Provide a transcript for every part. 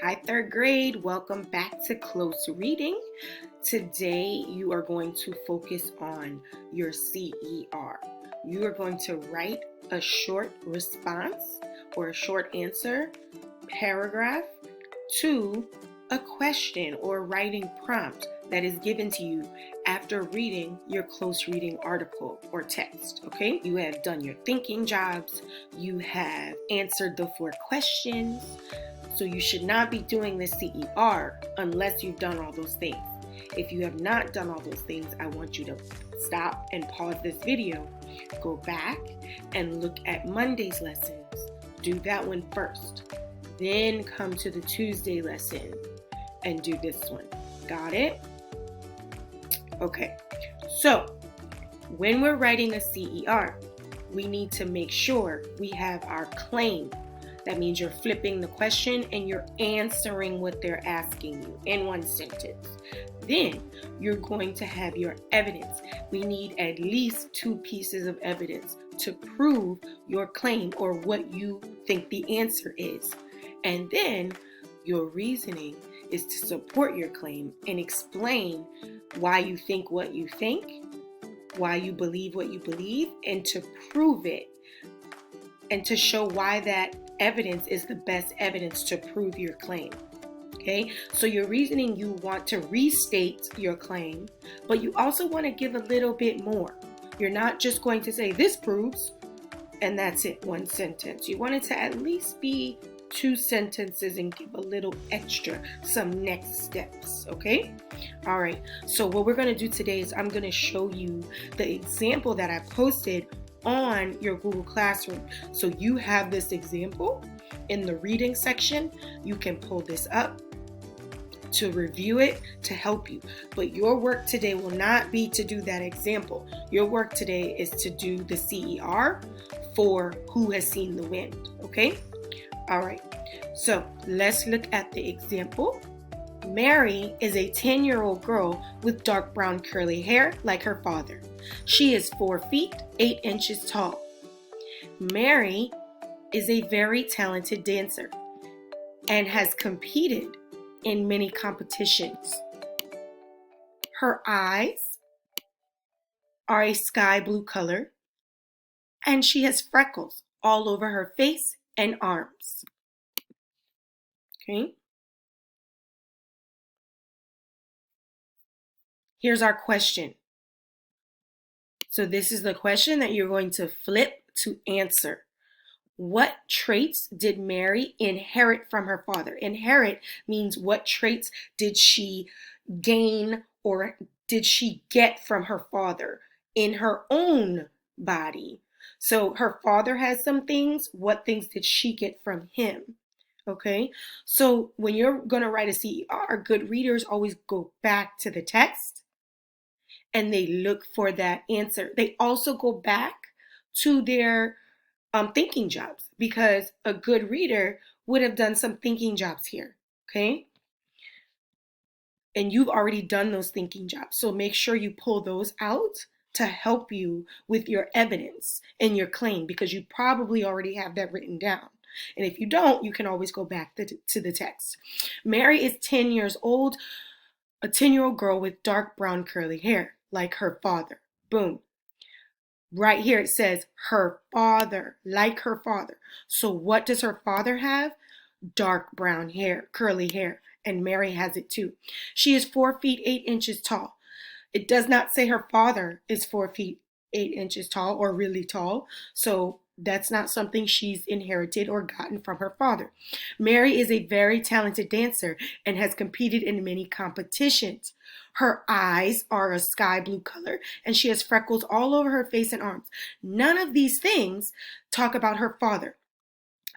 Hi, third grade. Welcome back to Close Reading. Today, you are going to focus on your CER. You are going to write a short response or a short answer paragraph to a question or writing prompt that is given to you after reading your close reading article or text. Okay, you have done your thinking jobs, you have answered the 4 questions. So you should not be doing the CER unless you've done all those things. If you have not done all those things, I want you to stop and pause this video, go back and look at Monday's lessons. Do that one first. Then come to the Tuesday lesson and do this one. Got it? Okay. So when we're writing a CER, we need to make sure we have our claim. That means you're flipping the question and you're answering what they're asking you in one sentence. Then you're going to have your evidence. We need at least 2 pieces of evidence to prove your claim or what you think the answer is. And then your reasoning is to support your claim and explain why you think what you think, why you believe what you believe, and to prove it and to show why that evidence is the best evidence to prove your claim. Okay, so your reasoning, you want to restate your claim, but you also want to give a little bit more. You're not just going to say this proves and that's it, 1 sentence. You want it to at least be 2 sentences and give a little extra, some next steps. Okay, all right, so what we're going to do today is I'm going to show you the example that I posted on your Google Classroom. So you have this example in the reading section. You can pull this up to review it to help you. But your work today will not be to do that example. Your work today is to do the CER for Who Has Seen the Wind. Okay? All right. So let's look at the example. Mary is a 10-year-old girl with dark brown curly hair like her father. She is 4 feet, 8 inches tall. Mary is a very talented dancer and has competed in many competitions. Her eyes are a sky blue color and she has freckles all over her face and arms. Okay. Here's our question. So this is the question that you're going to flip to answer. What traits did Mary inherit from her father? Inherit means what traits did she gain or did she get from her father in her own body? So her father has some things. What things did she get from him? Okay, so when you're going to write a CER, good readers always go back to the text and they look for that answer. They also go back to their thinking jobs because a good reader would have done some thinking jobs here, okay? And you've already done those thinking jobs. So make sure you pull those out to help you with your evidence and your claim because you probably already have that written down. And if you don't, you can always go back to the text. Mary is 10 years old, a 10-year-old girl with dark brown curly hair like her father. Boom. Right here it says her father, like her father. So what does her father have? Dark brown hair, curly hair, and Mary has it too. She is 4 feet 8 inches tall. It does not say her father is 4 feet 8 inches tall or really tall, so that's not something she's inherited or gotten from her father. Mary is a very talented dancer and has competed in many competitions. Her eyes are a sky blue color and she has freckles all over her face and arms. None of these things talk about her father.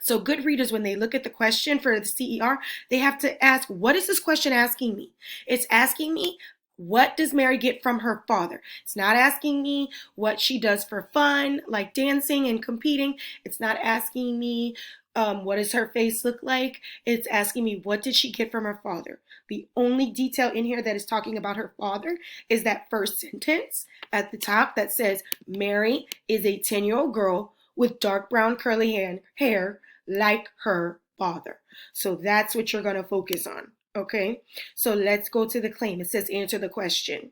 So good readers, when they look at the question for the CER, they have to ask, what is this question asking me? It's asking me, what does Mary get from her father? It's not asking me what she does for fun, like dancing and competing. It's not asking me what does her face look like. It's asking me, what did she get from her father? The only detail in here that is talking about her father is that first sentence at the top that says, Mary is a 10-year-old girl with dark brown curly hair like her father. So that's what you're going to focus on. Okay, so let's go to the claim. It says answer the question.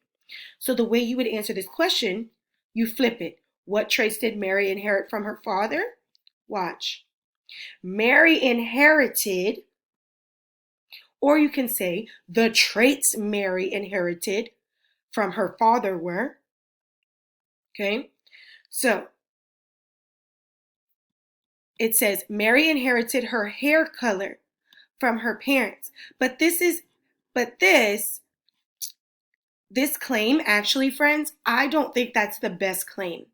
So the way you would answer this question, you flip it. What traits did Mary inherit from her father? Watch. Mary inherited, or you can say the traits Mary inherited from her father were. Okay, so it says Mary inherited her hair color from her parents. But this claim, actually, friends, I don't think that's the best claim,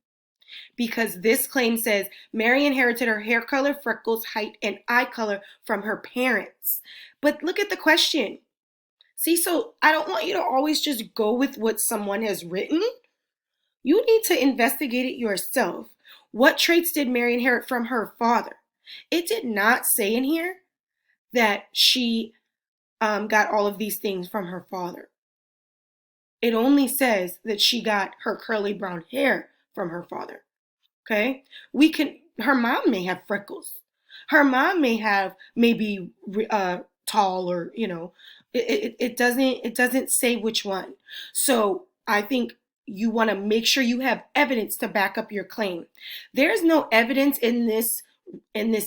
because this claim says Mary inherited her hair color, freckles, height, and eye color from her parents. But look at the question. See, so I don't want you to always just go with what someone has written. You need to investigate it yourself. What traits did Mary inherit from her father? It did not say in here that she got all of these things from her father. It only says that she got her curly brown hair from her father. Okay? Her mom may have freckles. Her mom may have maybe tall, or, it doesn't say which one. So I think you want to make sure you have evidence to back up your claim. There's no evidence in this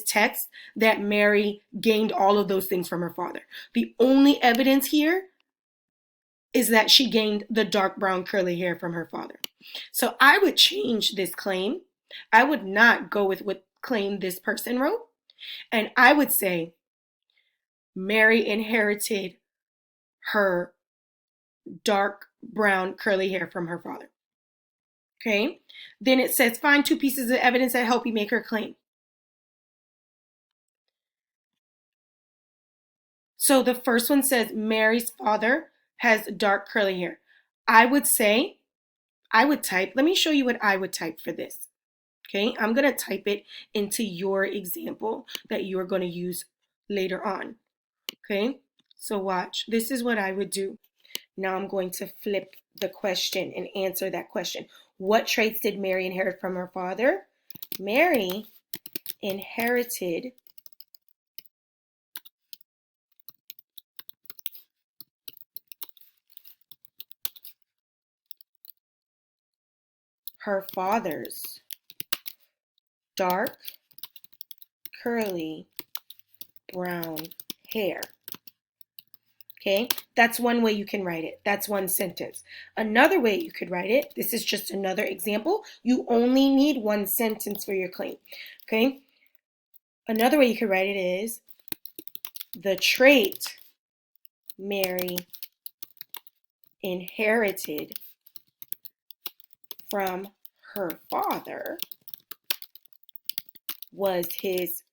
text that Mary gained all of those things from her father. The only evidence here is that she gained the dark brown curly hair from her father. So I would change this claim. I would not go with what claim this person wrote. And I would say Mary inherited her dark brown curly hair from her father. Okay? Then it says find two pieces of evidence that help you make her claim. So the first one says Mary's father has dark curly hair. I would type, let me show you what I would type for this. Okay, I'm going to type it into your example that you are going to use later on. Okay, so watch. This is what I would do. Now I'm going to flip the question and answer that question. What traits did Mary inherit from her father? Mary inherited her father's dark, curly, brown hair. Okay, that's one way you can write it. That's one sentence. Another way you could write it, this is just another example. You only need one sentence for your claim. Okay, another way you could write it is the trait Mary inherited from her father was his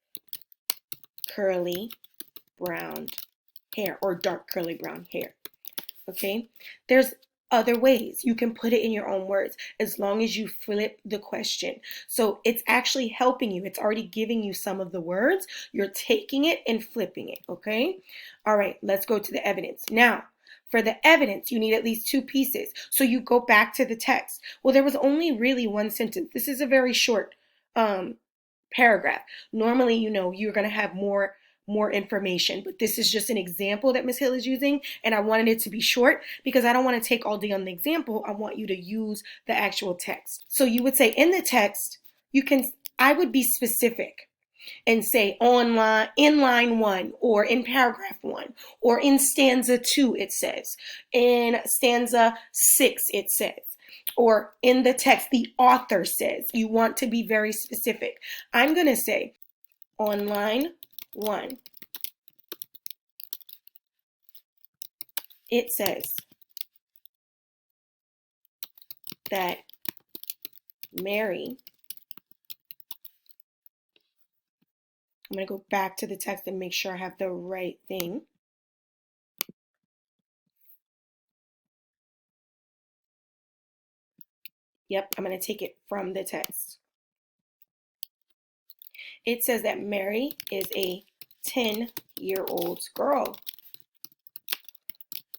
curly brown hair, or dark curly brown hair. Okay, there's other ways you can put it in your own words, as long as you flip the question. So it's actually helping you. It's already giving you some of the words. You're taking it and flipping it. Okay, all right, let's go to the evidence. Now, for the evidence, you need at least two pieces. So you go back to the text. Well, there was only really one sentence. This is a very short paragraph. Normally, you're going to have more information, but this is just an example that Ms. Hill is using, and I wanted it to be short because I don't want to take all day on the example. I want you to use the actual text. So you would say in the text, I would be specific and say in line 1, or in paragraph 1, or in stanza 2 it says, in stanza 6 it says, or in the text the author says. You want to be very specific. I'm going to say on line 1 it says that Mary, I'm going to go back to the text and make sure I have the right thing. Yep, I'm going to take it from the text. It says that Mary is a 10-year-old girl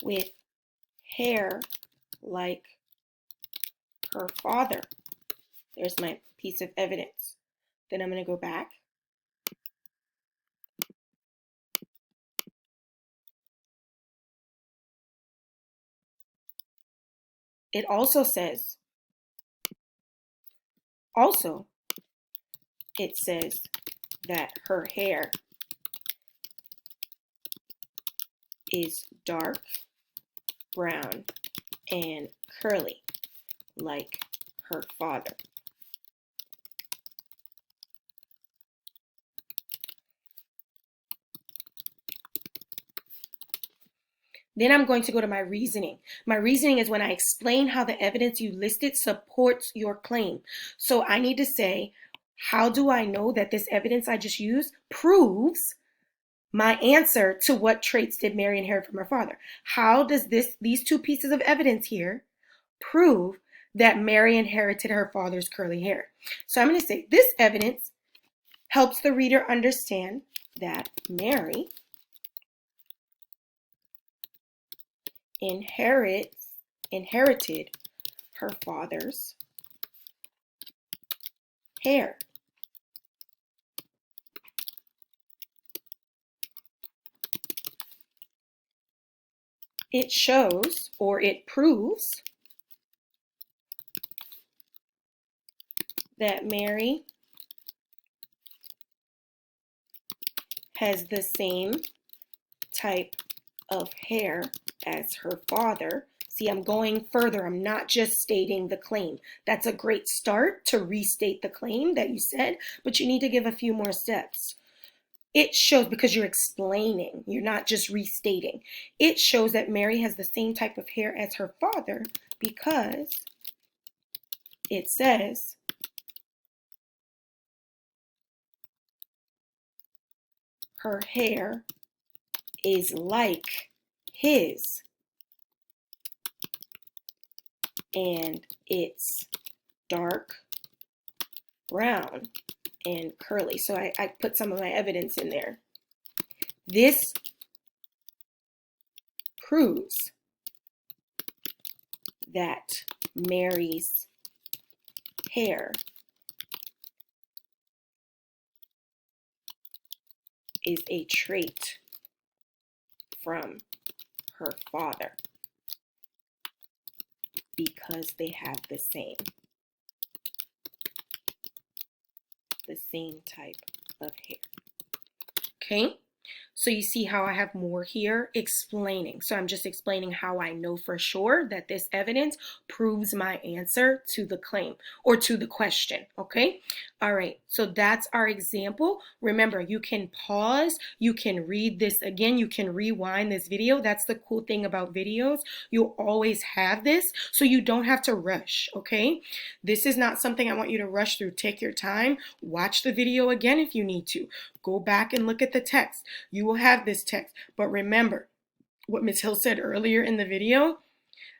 with hair like her father. There's my piece of evidence. Then I'm going to go back. it also says, it says that her hair is dark brown and curly like her father. Then I'm going to go to my reasoning. My reasoning is when I explain how the evidence you listed supports your claim. So I need to say, how do I know that this evidence I just used proves my answer to what traits did Mary inherit from her father? How does these two pieces of evidence here prove that Mary inherited her father's curly hair? So I'm going to say this evidence helps the reader understand that Mary inherited her father's hair. It shows, or it proves, that Mary has the same type of hair as her father. See, I'm going further. I'm not just stating the claim. That's a great start to restate the claim that you said, but you need to give a few more steps. It shows, because you're explaining, you're not just restating. It shows that Mary has the same type of hair as her father because it says her hair is like his and it's dark brown and curly. So I put some of my evidence in there. This proves that Mary's hair is a trait from her father because they have the same type of hair. Okay? So you see how I have more here explaining. So I'm just explaining how I know for sure that this evidence proves my answer to the claim or to the question. Okay. All right. So that's our example. Remember, you can pause. You can read this again. You can rewind this video. That's the cool thing about videos. You'll always have this, so you don't have to rush. Okay. This is not something I want you to rush through. Take your time. Watch the video again if you need to. Go back and look at the text. You will have this text. But remember what Ms. Hill said earlier in the video.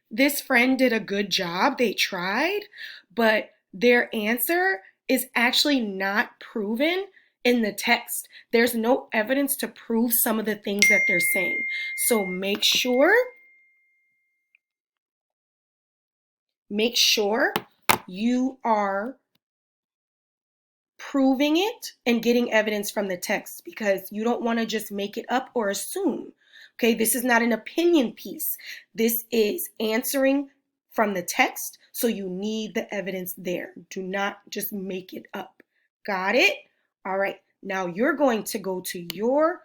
This friend did a good job. They tried, but their answer is actually not proven in the text. There's no evidence to prove some of the things that they're saying. So make sure you are proving it and getting evidence from the text, because you don't want to just make it up or assume. Okay, this is not an opinion piece. This is answering from the text, so you need the evidence there. Do not just make it up. Got it? All right, now you're going to go to your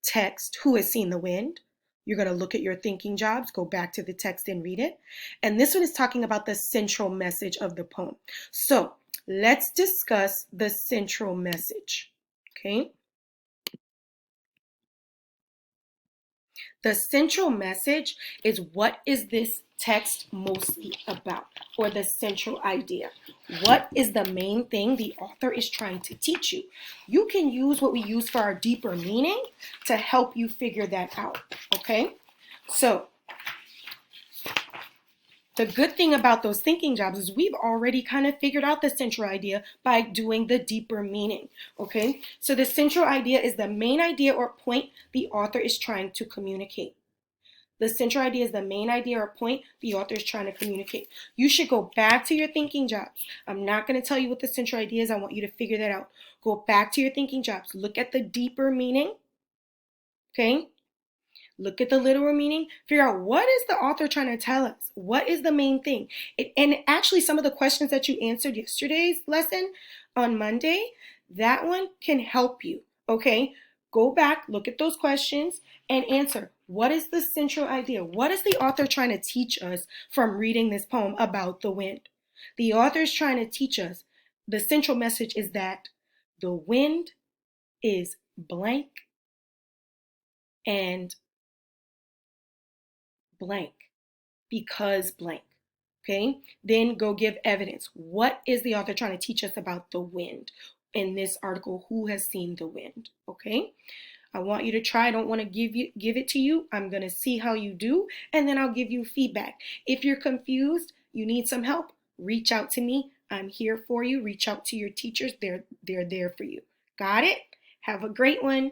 text, Who Has Seen the Wind? You're going to look at your thinking jobs, go back to the text and read it. And this one is talking about the central message of the poem. So let's discuss the central message. Okay. The central message is, what is this text mostly about, or the central idea? What is the main thing the author is trying to teach you? You can use what we use for our deeper meaning to help you figure that out, okay? So the good thing about those thinking jobs is we've already kind of figured out the central idea by doing the deeper meaning, okay? So the central idea is the main idea or point the author is trying to communicate. The central idea is the main idea or point the author is trying to communicate. You should go back to your thinking jobs. I'm not going to tell you what the central idea is. I want you to figure that out. Go back to your thinking jobs. Look at the deeper meaning, okay? look at the literal meaning, figure out what is the author trying to tell us? What is the main thing? And actually, some of the questions that you answered yesterday's lesson on Monday, that one can help you, okay? Go back, look at those questions, and answer. What is the central idea? What is the author trying to teach us from reading this poem about the wind? The author is trying to teach us, the central message is that the wind is blank and blank because blank. Okay, then go give evidence. What is the author trying to teach us about the wind in this article? Who has seen the wind? Okay, I want you to try. I don't want to give it to you. I'm going to see how you do, and then I'll give you feedback. If you're confused, you need some help, reach out to me. I'm here for you. Reach out to your teachers. They're there for you. Got it? Have a great one.